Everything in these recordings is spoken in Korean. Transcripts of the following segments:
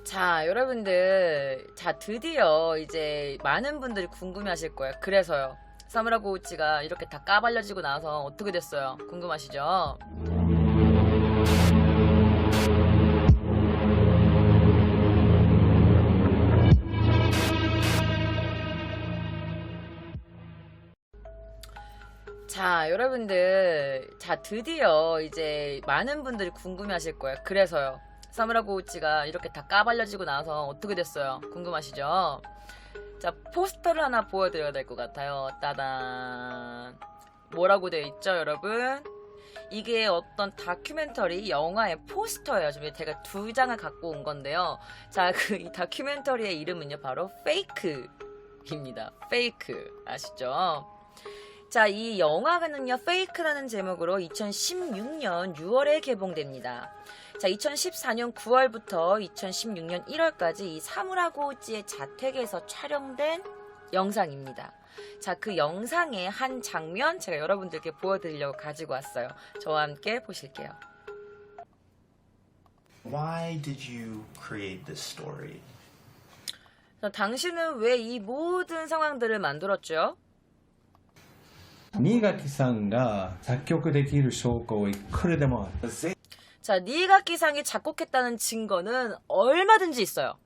자, 여러분들. 자, 드디어 이제 많은 분들이 궁금해 하실 거예요. 그래서요. 사무라고 우치가 이렇게 다 까발려지고 나서 어떻게 됐어요? 궁금하시죠? 자, 여러분들. 자, 드디어 이제 많은 분들이 궁금해 하실 거예요. 그래서요. 사무라고 우치가 이렇게 다 까발려지고 나서 어떻게 됐어요? 궁금하시죠? 자, 포스터를 하나 보여드려야 될 것 같아요. 따단. 뭐라고 되어 있죠, 여러분? 이게 어떤 다큐멘터리 영화의 포스터예요. 지금 제가 두 장을 갖고 온 건데요. 자, 이 다큐멘터리의 이름은요, 바로 페이크입니다. 페이크. 아시죠? 자, 이 영화는요, 페이크라는 제목으로 2016년 6월에 개봉됩니다. 자, 2014년 9월부터 2016년 1월까지 이 사무라고 우찌의 자택에서 촬영된 영상입니다. 자, 그 영상의 한 장면 제가 여러분들께 보여드리려고 가지고 왔어요. 저와 함께 보실게요. Why did you create this story? 자, 당신은 왜 이 모든 상황들을 만들었죠? 新垣さんが作曲できる証拠をいくらでもある。 자, 니가키상이 작곡했다는 증거는 얼마든지 있어요.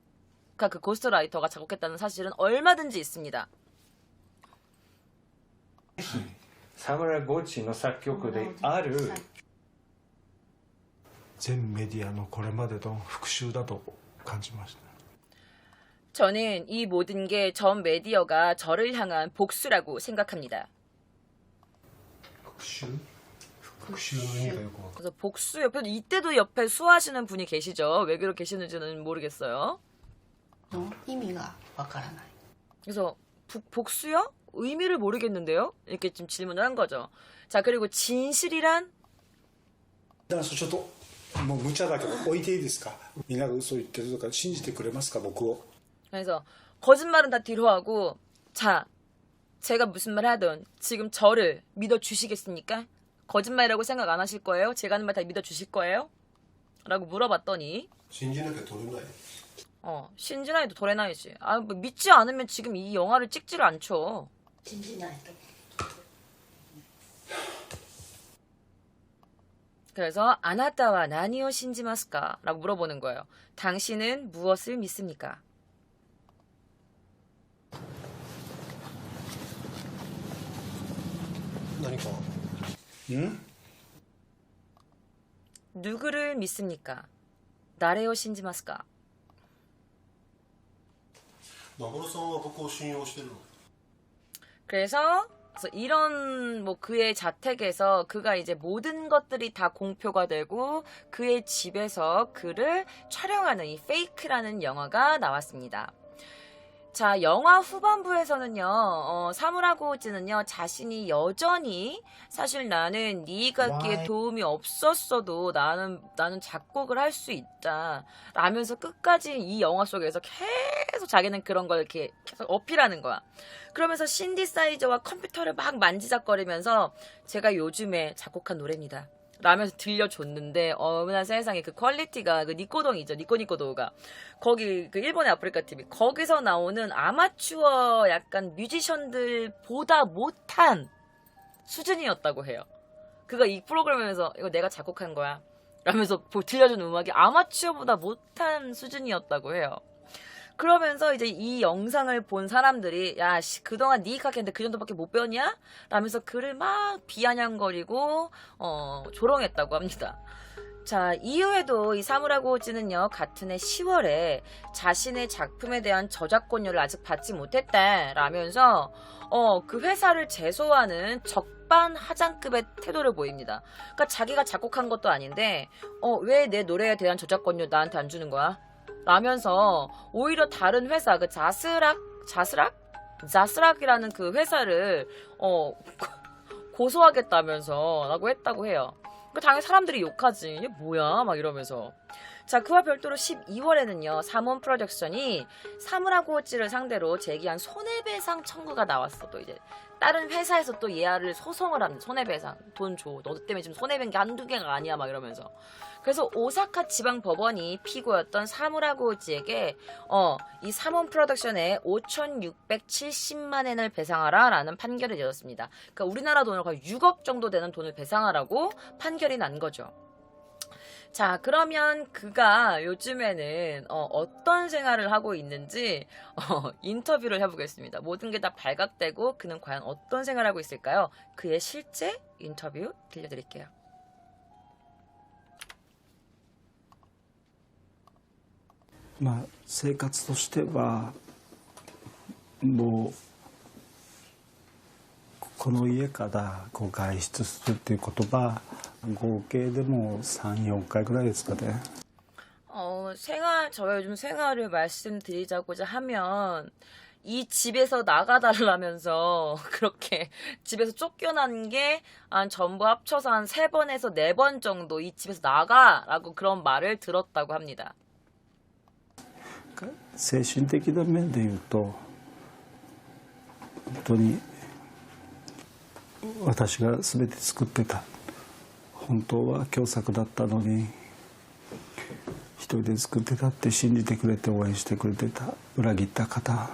그러니까 그 고스트라이터가 작곡했다는 사실은 얼마든지 있습니다. サムライ・ゴーチの作曲である全メディアのこれまでの復讐だと感じました。 저는 이 모든 게 전 메디어가 저를 향한 복수라고 생각합니다. 復讐の意味がよくわかる。 그래서 복수 옆에 이때도 옆에 수하시는 분이 계시죠. 왜 그렇게 계시는지는 모르겠어요. の意味がわからない。 그래서 복수요? 의미를 모르겠는데요? 이렇게 지금 질문을 한 거죠. 자, 그리고 진실이란? だからちょっともう無茶だけど置いていいですか。みんなが嘘言ってるとか信じてくれますか僕を。 그래서 거짓말은 다 뒤로 하고, 자, 제가 무슨 말 하든 지금 저를 믿어주시겠습니까? 거짓말이라고 생각 안 하실 거예요? 제가 하는 말 다 믿어주실 거예요? 라고 물어봤더니 信じなきゃ取れない。 신진아이도 도레나이지. 아, 뭐 믿지 않으면 지금 이 영화를 찍지를 않죠. 信じないと。 그래서 아나타와 나니오 신지마스까? 라고 물어보는 거예요. 당신은 무엇을 믿습니까? 何か 응? 누구를 믿습니까? 나레오 신지마스까? マモルさんは僕を信用してるの？ 그래서 이런 뭐 그의 자택에서 그가 이제 모든 것들이 다 공표가 되고 그의 집에서 그를 촬영하는 이 페이크라는 영화가 나왔습니다. 자, 영화 후반부에서는요, 사무라고 우찌는요, 자신이 여전히 사실 나는 니가키의 도움이 없었어도 나는 작곡을 할 수 있다 라면서 끝까지 이 영화 속에서 계속 자기는 그런 걸 이렇게 계속 어필하는 거야. 그러면서 신디사이저와 컴퓨터를 막 만지작거리면서 제가 요즘에 작곡한 노래입니다 라면서 들려줬는데 어머나 세상에 그 퀄리티가 그 니코동이죠. 니코니코도가 거기 그 일본의 아프리카 TV 거기서 나오는 아마추어 약간 뮤지션들보다 못한 수준이었다고 해요. 그가 이 프로그램에서 이거 내가 작곡한 거야 라면서 들려준 음악이 아마추어보다 못한 수준이었다고 해요. 그러면서 이제 이 영상을 본 사람들이 야, 그동안 니가키한테 그 정도밖에 못 배웠냐? 라면서 그를 막 비아냥거리고 조롱했다고 합니다. 자, 이후에도 이 사무라고 우찌는요, 같은 해 10월에 자신의 작품에 대한 저작권료를 아직 받지 못했다 라면서 그 회사를 제소하는 적반하장급의 태도를 보입니다. 그러니까 자기가 작곡한 것도 아닌데 왜 내 노래에 대한 저작권료 나한테 안 주는 거야? 라면서 오히려 다른 회사 그 자스락이라는 그 회사를 고소하겠다면서 라고 했다고 해요. 그 당연히 사람들이 욕하지. 이게 뭐야? 막 이러면서. 자, 그와 별도로 12월에는요, 사몬 프로덕션이 사무라고치를 상대로 제기한 손해배상 청구가 나왔어. 또 이제 다른 회사에서 또 얘를 소송을 합니다. 손해배상. 돈 줘. 너 때문에 지금 손해본 게 한두 개가 아니야. 막 이러면서. 그래서 오사카 지방 법원이 피고였던 사무라고치에게 이 사몬 프로덕션에 5,670만 엔을 배상하라 라는 판결이 내렸습니다. 그러니까 우리나라 돈으로 거의 6억 정도 되는 돈을 배상하라고 판결이 난 거죠. 자, 그러면 그가 요즘에는 어떤 생활을 하고 있는지 인터뷰를 해보겠습니다. 모든 게 다 발각되고 그는 과연 어떤 생활을 하고 있을까요? 그의 실제 인터뷰 들려드릴게요. まあ、生活としてはもうこの家からこう外出するっていう言葉合計でも3、4回ぐらいですかね。 저의 요즘 생활을 말씀드리자고자 하면 이 집에서 나가달라면서 그렇게 집에서 쫓겨난 게 전부 합쳐서 한 3번에서 4번 정도 이 집에서 나가라고 그런 말을 들었다고 합니다. 精神的な面で言うと本当に私が全て作ってた本当は共作だったのに一人で作ってたって信じてくれて応援してくれてた裏切った方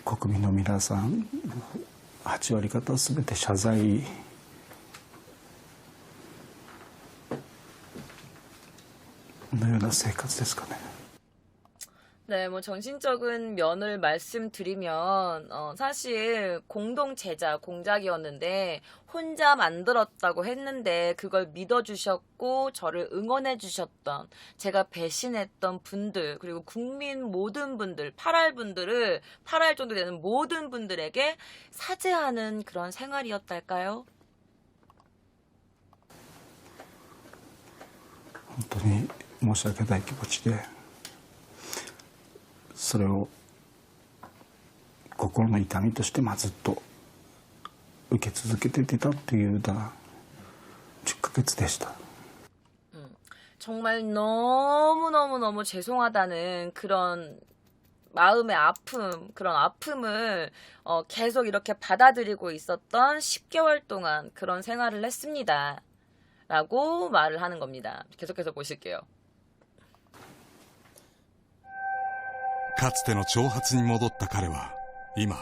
国民の皆さん8割方全て謝罪のような生活ですかね。 네, 뭐 정신적인 면을 말씀드리면 사실 공동 제작 공작이었는데 혼자 만들었다고 했는데 그걸 믿어주셨고 저를 응원해주셨던 제가 배신했던 분들 그리고 국민 모든 분들 8할 정도 되는 모든 분들에게 사죄하는 그런 생활이었달까요? 本当に申し訳ない気持ちでそれを心の痛みとしてずっと受け続けていたっていうような10ヶ月でした。 정말 너무너무너무 죄송하다는 그런 마음의 아픔, 그런 아픔을 계속 이렇게 받아들이고 있었던 10개월 동안 그런 생활을 했습니다. 라고 말을 하는 겁니다. 계속해서 보실게요. かつての挑発に戻った彼は今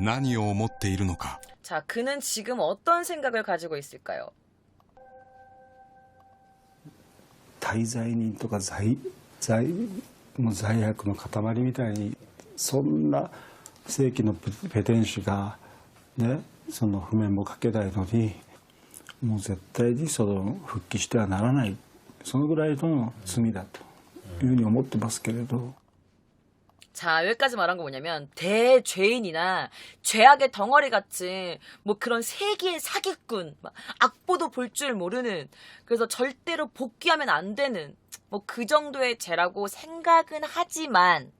何を思っているのか。 자, 그는 지금 어떤 생각을 가지고 있을까요? 大罪人とかもう罪悪の塊みたいにそんな正規のペテン師がねその譜面も書けないのにもう絶対にその復帰してはならないそのぐらいの罪だというふうに思ってますけれど。 자, 여기까지 말한 거 뭐냐면 대죄인이나 죄악의 덩어리 같은 뭐 그런 세기의 사기꾼, 막 악보도 볼 줄 모르는 그래서 절대로 복귀하면 안 되는 뭐 그 정도의 죄라고 생각은 하지만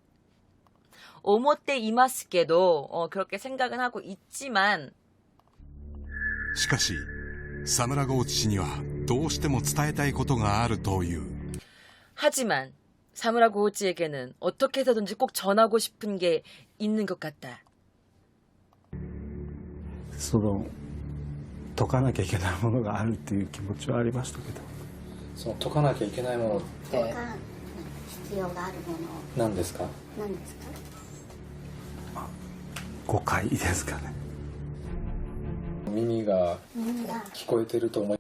오모테 이마스케도 그렇게 생각은 하고 있지만 しかしサムラゴーチ氏にはどうしても伝えたいことがあるという。 하지만 사무라 고우치에게는 어떻게 해서든지 꼭 전하고 싶은 게 있는 것 같다. その解かなきゃいけないものがあるっていう気持ちはありましたけど。その解かなきゃいけないものって解か必要があるもの何ですか？何ですか？誤解ですかね。耳が聞こえてると思い。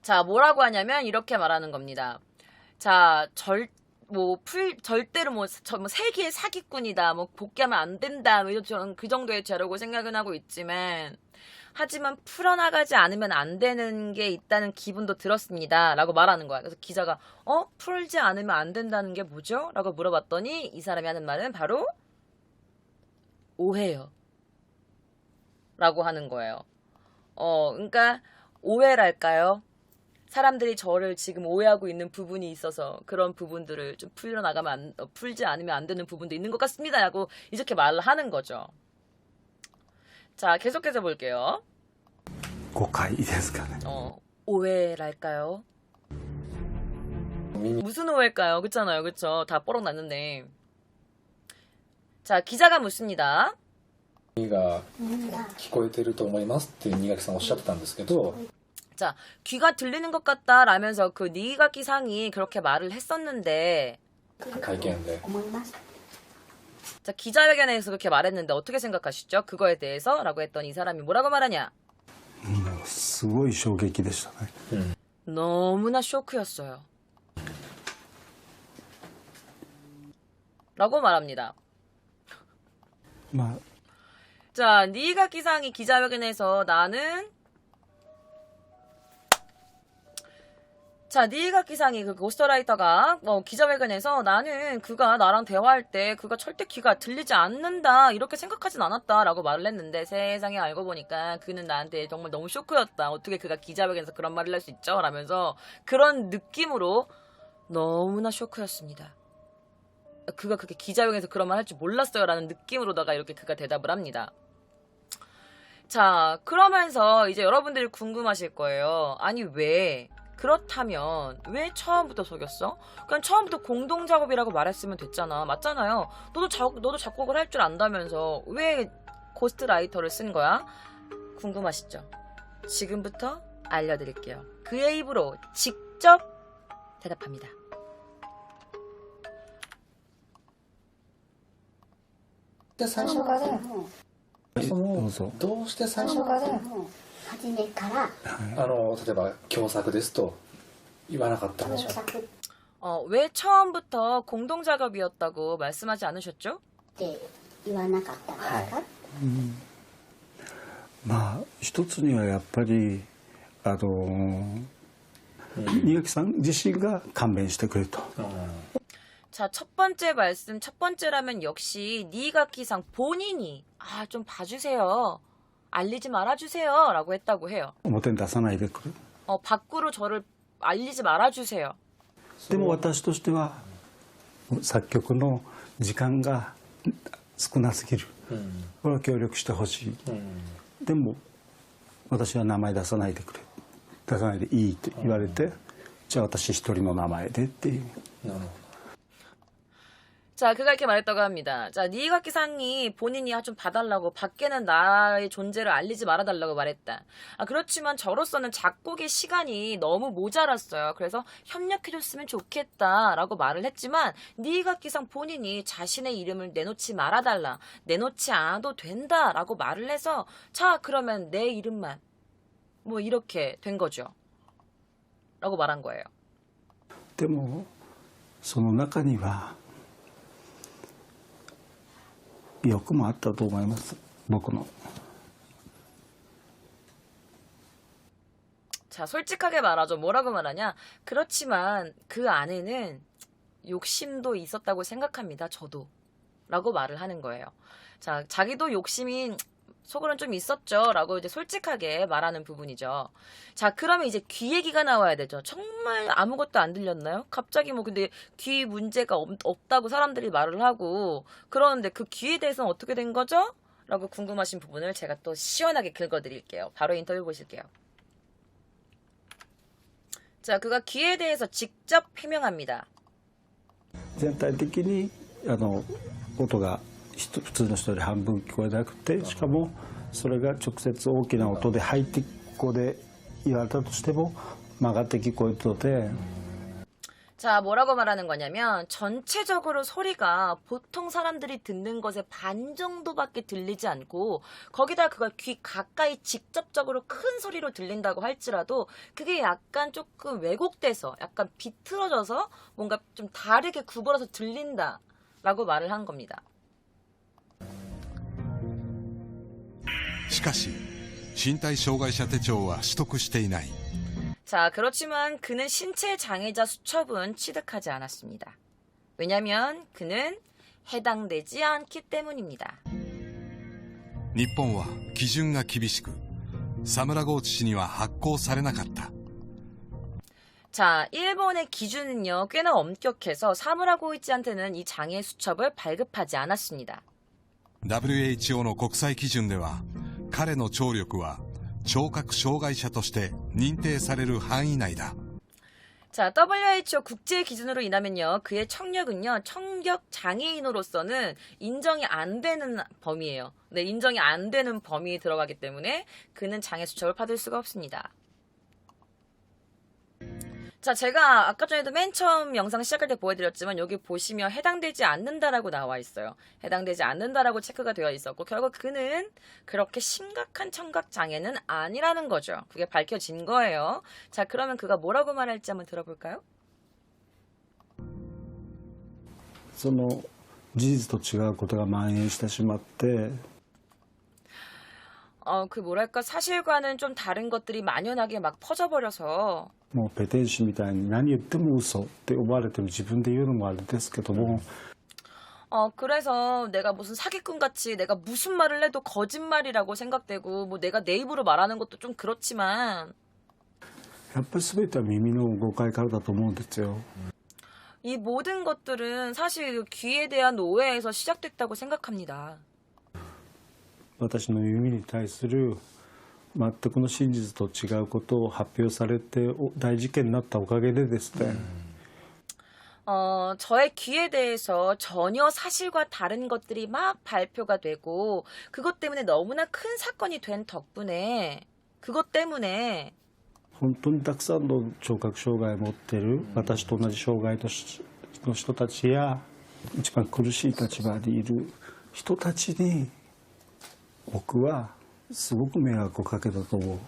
자, 뭐라고 하냐면 이렇게 말하는 겁니다. 자, 절대로 세기의 사기꾼이다. 뭐 복귀하면 안 된다. 뭐 저는 그 정도의 죄라고 생각은 하고 있지만 하지만 풀어나가지 않으면 안 되는 게 있다는 기분도 들었습니다. 라고 말하는 거야. 그래서 기자가 풀지 않으면 안 된다는 게 뭐죠? 라고 물어봤더니 이 사람이 하는 말은 바로 오해요. 라고 하는 거예요. 그러니까 오해랄까요? 사람들이 저를 지금 오해하고 있는 부분이 있어서 그런 부분들을 좀 풀지 않으면 안 되는 부분도 있는 것 같습니다. 라고 이렇게 말을 하는 거죠. 자, 계속해서 볼게요. 誤解ですかね。 오해랄까요? 耳 무슨 오해일까요? 그렇잖아요. 그쵸? 다 뽀록 났는데. 자, 기자가 묻습니다. が耳が聞こえてると思いますっていう新垣さんおっしゃってたんですけど、 자, 귀가 들리는 것 같다라면서 그 니가키 상이 그렇게 말을 했었는데, 会見で思います。 자, 기자회견에서 그렇게 말했는데 어떻게 생각하시죠? 그거에 대해서? 라고 했더니 이 사람이 뭐라고 말하냐? もうすごい衝撃でしたね。 너무나 쇼크였어요. 라고 말합니다. まあ 자, 니가키 상이 기자회견에서 나는 자, 니가키 상이 그 고스트라이터가 기자회견에서 나는 그가 나랑 대화할 때 그가 절대 귀가 들리지 않는다 이렇게 생각하진 않았다라고 말을 했는데 세상에 알고 보니까 그는 나한테 정말 너무 쇼크였다. 어떻게 그가 기자회견에서 그런 말을 할 수 있죠? 라면서 그런 느낌으로 너무나 쇼크였습니다. 그가 그렇게 기자회견에서 그런 말 할 줄 몰랐어요 라는 느낌으로다가 이렇게 그가 대답을 합니다. 자, 그러면서 이제 여러분들이 궁금하실 거예요. 아니 왜 그렇다면 왜 처음부터 속였어? 그냥 처음부터 공동작업이라고 말했으면 됐잖아. 맞잖아요. 너도 작곡을 할 줄 안다면서 왜 고스트라이터를 쓴 거야? 궁금하시죠? 지금부터 알려드릴게요. 그의 입으로 직접 대답합니다. で最初からもそのどうぞどうして最最初初からもう初めから例えば共作ですと言わなかったんでしょう作っ 왜 처음부터 공동작업이었다고 말씀하지 않으셨죠? て言わなかったんですか？まあ一つにはやっぱり新垣さん自身が勘弁してくれと。 자, 첫 번째 말씀, 첫 번째라면 역시 니가키상 본인이 좀 봐주세요. 알리지 말아주세요. 라고 했다고 해요. 表に出さないでくれ。 밖으로 저를 알리지 말아주세요. でも私としては作曲の時間が少なすぎる。これは協力してほしい。でも私は名前出さないでくれ。出さないでいいって言われて、じゃあ私一人の名前でっていう。 なるほど 자, 그가 이렇게 말했다고 합니다. 자, 니가키 상이 본인이 좀 봐달라고, 밖에는 나의 존재를 알리지 말아달라고 말했다. 그렇지만 저로서는 작곡의 시간이 너무 모자랐어요. 그래서 협력해줬으면 좋겠다라고 말을 했지만 니가키 상 본인이 자신의 이름을 내놓지 말아달라, 내놓지 않아도 된다라고 말을 해서 자, 그러면 내 이름만 뭐 이렇게 된 거죠. 라고 말한 거예요. でもその中には欲もあったと思います。僕の。 자, 솔직하게 말하죠. 뭐라고 말하냐? 그렇지만 그 안에는 욕심도 있었다고 생각합니다. 저도. 라고 말을 하는 거예요. 자, 자기도 욕심이 속으로는 좀 있었죠. 라고 이제 솔직하게 말하는 부분이죠. 자, 그러면 이제 귀 얘기가 나와야 되죠. 정말 아무것도 안 들렸나요? 갑자기 뭐 근데 귀 문제가 없다고 사람들이 말을 하고 그러는데 그 귀에 대해서는 어떻게 된 거죠? 라고 궁금하신 부분을 제가 또 시원하게 긁어드릴게요. 바로 인터뷰 보실게요. 자, 그가 귀에 대해서 직접 해명합니다. 全体的に音が普通の人より半分聞こえなくて、しかもそれが直接大きな音でハイテコで言われたとしても曲がって聞こえるので。 자, 뭐라고 말하는 거냐면 전체적으로 소리가 보통 사람들이 듣는 것의 반 정도밖에 들리지 않고 거기다 그걸 귀 가까이 직접적으로 큰 소리로 들린다고 할지라도 그게 약간 조금 왜곡돼서 약간 비틀어져서 뭔가 좀 다르게 구부러서 들린다라고 말을 한 겁니다. しかし身体障害者手帳は取得していない 자, 그렇지만 그는 신체 장애자 수첩은 취득하지 않았습니다. 왜냐면 그는 해당되지 않기 때문입니다. 日本は基準が厳しくサムラゴーチ氏には発行されなかった 자, 일본의 기준은요, 꽤나 엄격해서 사무라 고이치한테는 이 장애 수첩을 발급하지 않았습니다. WHO の国際基準では彼の聴力は聴覚障害者として認定される範囲内だ 자, WHO 국제 기준으로 인하면요, 그의 청력은요, 청력 장애인으로서는 인정이 안 되는 범위예요. 네, 인정이 안 되는 범위에 들어가기 때문에 그는 장애 수첩을 받을 수가 없습니다. 자, 제가 아까 전에도 맨 처음 영상 시작할 때 보여드렸지만 여기 보시면 해당되지 않는다라고 나와 있어요. 해당되지 않는다라고 체크가 되어 있었고 결국 그는 그렇게 심각한 청각 장애는 아니라는 거죠. 그게 밝혀진 거예요. 자, 그러면 그가 뭐라고 말할지 한번 들어볼까요? その事実と違うことが蔓延してしまって 그 뭐랄까 사실과는 좀 다른 것들이 만연하게 막 퍼져버려서 もうペテン師みたいに何言っても嘘って思われてる自分で言うのもあれですけども、 그래서 내가 무슨 사기꾼 같이 내가 무슨 말을 해도 거짓말이라고 생각되고 뭐 내가 내 입으로 말하는 것도 좀 그렇지만 やっぱり全ては耳の誤解からだと思うんですよ。 이 모든 것들은 사실 귀에 대한 오해에서 시작됐다고 생각합니다. 私の耳に対する全くの真実と違うことを発表されて大事件になったおかげでですね、 저의 귀에 대해서 전혀 사실과 다른 것들이 막 발표가 되고 그것 때문에 너무나 큰 사건이 된 덕분에 그것 때문에 本当にたくさんの聴覚障害を持っている私と同じ障害の人たちや一番苦しい立場にいる人たちに僕はすごく迷惑をかけたと思う。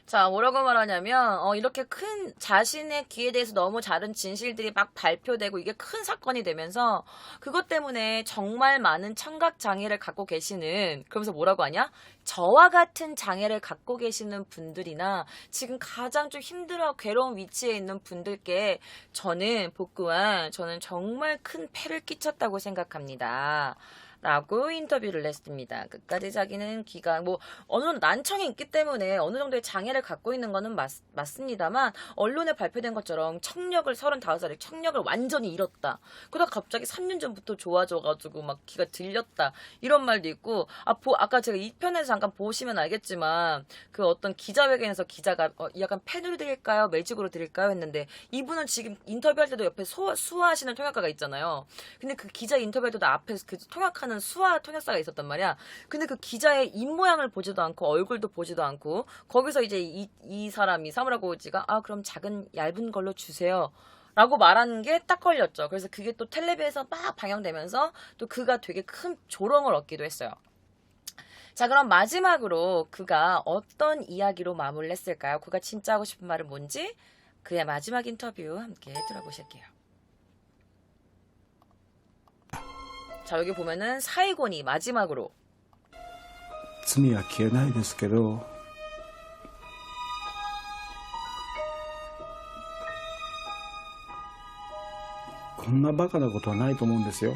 자, 뭐라고 말하냐면 이렇게 큰 자신의 귀에 대해서 너무 다른 진실들이 막 발표되고 이게 큰 사건이 되면서 그것 때문에 정말 많은 청각 장애를 갖고 계시는, 그러면서 뭐라고 하냐? 저와 같은 장애를 갖고 계시는 분들이나 지금 가장 좀 힘들어 괴로운 위치에 있는 분들께 저는 복구한 저는 정말 큰 폐를 끼쳤다고 생각합니다. 라고 인터뷰를 했습니다. 끝까지 자기는 귀가 어느 정도 난청이 있기 때문에 어느 정도의 장애를 갖고 있는 거는 맞습니다만 언론에 발표된 것처럼 청력을 35살에 청력을 완전히 잃었다. 그러다 갑자기 3년 전부터 좋아져가지고 막 귀가 들렸다. 이런 말도 있고 아까 제가 2편에서 잠깐 보시면 알겠지만 그 어떤 기자회견에서 기자가 약간 펜으로 드릴까요? 매직으로 드릴까요? 했는데 이분은 지금 인터뷰할 때도 옆에 수화하시는 통역가가 있잖아요. 근데 그 기자 인터뷰할 때도 앞에 그 통역하는 수화 통역사가 있었단 말이야. 근데 그 기자의 입모양을 보지도 않고 얼굴도 보지도 않고 거기서 이제 이 사람이 사무라고지가 그럼 작은 얇은 걸로 주세요 라고 말하는 게 딱 걸렸죠. 그래서 그게 또 텔레비에서 막 방영되면서 또 그가 되게 큰 조롱을 얻기도 했어요. 자, 그럼 마지막으로 그가 어떤 이야기로 마무리를 했을까요? 그가 진짜 하고 싶은 말은 뭔지 그의 마지막 인터뷰 함께 들어보실게요. 자, 여기 보면은 사이곤이 마지막으로 罪は消えないですけどこんなバカなことはないと思うんですよ。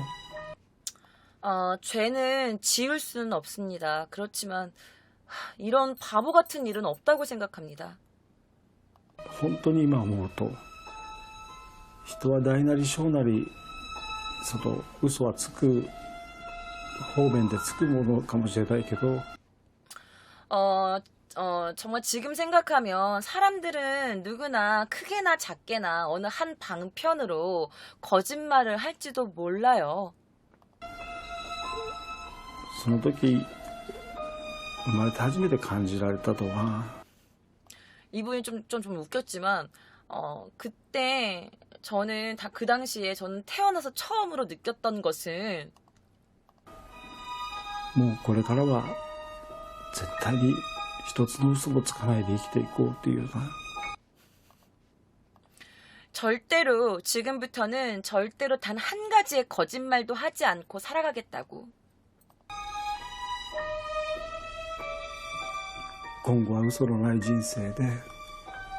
죄는 지울 수는 없습니다. 그렇지만 이런 바보 같은 일은 없다고 생각합니다. 本当に今思うと人は大なり小なりその嘘はつく方面でつくものかもしれないけど 정말 지금 생각하면 사람들은 누구나 크게나 작게나 어느 한 방편으로 거짓말을 할지도 몰라요. その時生まれて初めて感じられたとは 이분이 좀 웃겼지만 그때 저는 그 당시에 저는 태어나서 처음으로 느꼈던 것은 もうこれからは絶対に一つの嘘もつかないで生きていこうっていうような 절대로 지금부터는 절대로 단 한 가지의 거짓말도 하지 않고 살아가겠다고. 今後は嘘のない人生で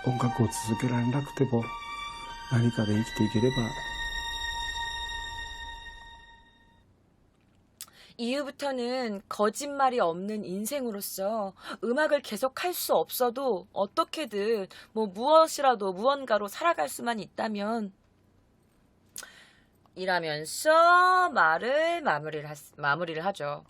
音楽を続けられなくても何かで生きていければ 이후부터는 거짓말이 없는 인생으로서 음악을 계속 할 수 없어도 어떻게든 무엇이라도 무언가로 살아갈 수만 있다면 이라면서 말을 마무리를 하죠.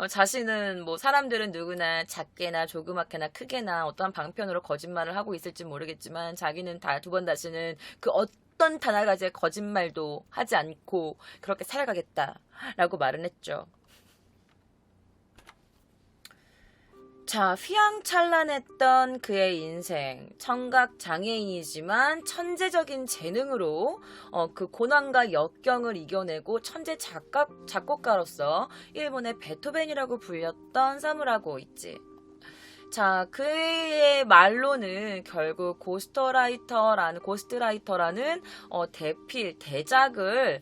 자신은 뭐 사람들은 누구나 작게나 조그맣게나 크게나 어떠한 방편으로 거짓말을 하고 있을지 모르겠지만 자기는 다 두 번 다시는 그 어떤 단 한 가지의 거짓말도 하지 않고 그렇게 살아가겠다라고 말은 했죠. 자, 휘황찬란했던 그의 인생, 청각 장애인이지만 천재적인 재능으로 그 고난과 역경을 이겨내고 천재 작곡가로서 일본의 베토벤이라고 불렸던 사무라고 있지. 자, 그의 말로는 결국 고스트라이터라는 대작을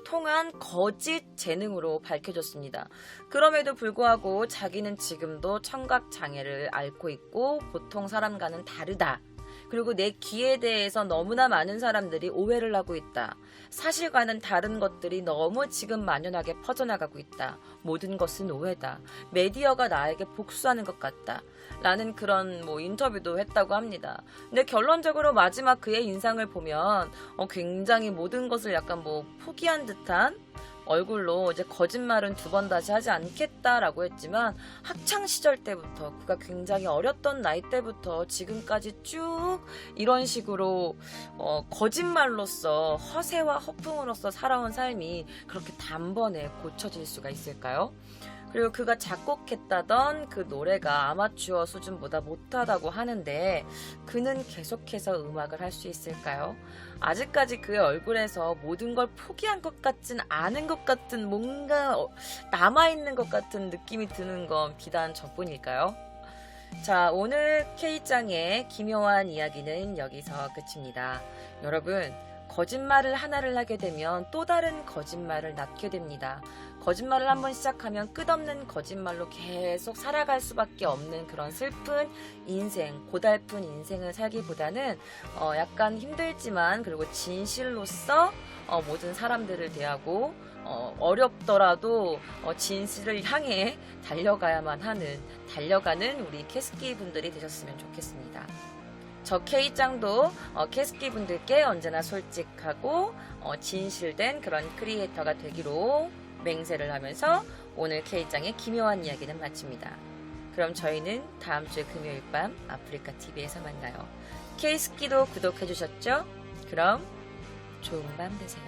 통한 거짓 재능으로 밝혀졌습니다. 그럼에도 불구하고 자기는 지금도 청각 장애를 앓고 있고 보통 사람과는 다르다. 그리고 내 귀에 대해서 너무나 많은 사람들이 오해를 하고 있다. 사실과는 다른 것들이 너무 지금 만연하게 퍼져나가고 있다. 모든 것은 오해다. 메디어가 나에게 복수하는 것 같다. 라는 그런 인터뷰도 했다고 합니다. 근데 결론적으로 마지막 그의 인상을 보면 굉장히 모든 것을 약간 포기한 듯한 얼굴로 이제 거짓말은 두 번 다시 하지 않겠다라고 했지만 학창 시절 때부터 그가 굉장히 어렸던 나이 때부터 지금까지 쭉 이런 식으로 거짓말로서 허세와 허풍으로서 살아온 삶이 그렇게 단번에 고쳐질 수가 있을까요? 그리고 그가 작곡했다던 그 노래가 아마추어 수준보다 못하다고 하는데 그는 계속해서 음악을 할 수 있을까요? 아직까지 그의 얼굴에서 모든 걸 포기한 것 같진 않은 것 같은 뭔가 남아있는 것 같은 느낌이 드는 건 비단 저뿐일까요? 자, 오늘 K짱의 기묘한 이야기는 여기서 끝입니다. 여러분, 거짓말을 하나를 하게 되면 또 다른 거짓말을 낳게 됩니다. 거짓말을 한번 시작하면 끝없는 거짓말로 계속 살아갈 수밖에 없는 그런 슬픈 인생, 고달픈 인생을 살기보다는 약간 힘들지만 그리고 진실로서 모든 사람들을 대하고 어렵더라도 진실을 향해 달려가는 우리 캐스키 분들이 되셨으면 좋겠습니다. 저 K짱도 캐스키 분들께 언제나 솔직하고 진실된 그런 크리에이터가 되기로 맹세를 하면서 오늘 K짱의 기묘한 이야기는 마칩니다. 그럼 저희는 다음 주 금요일 밤 아프리카 TV에서 만나요. K스키도 구독해주셨죠? 그럼 좋은 밤 되세요.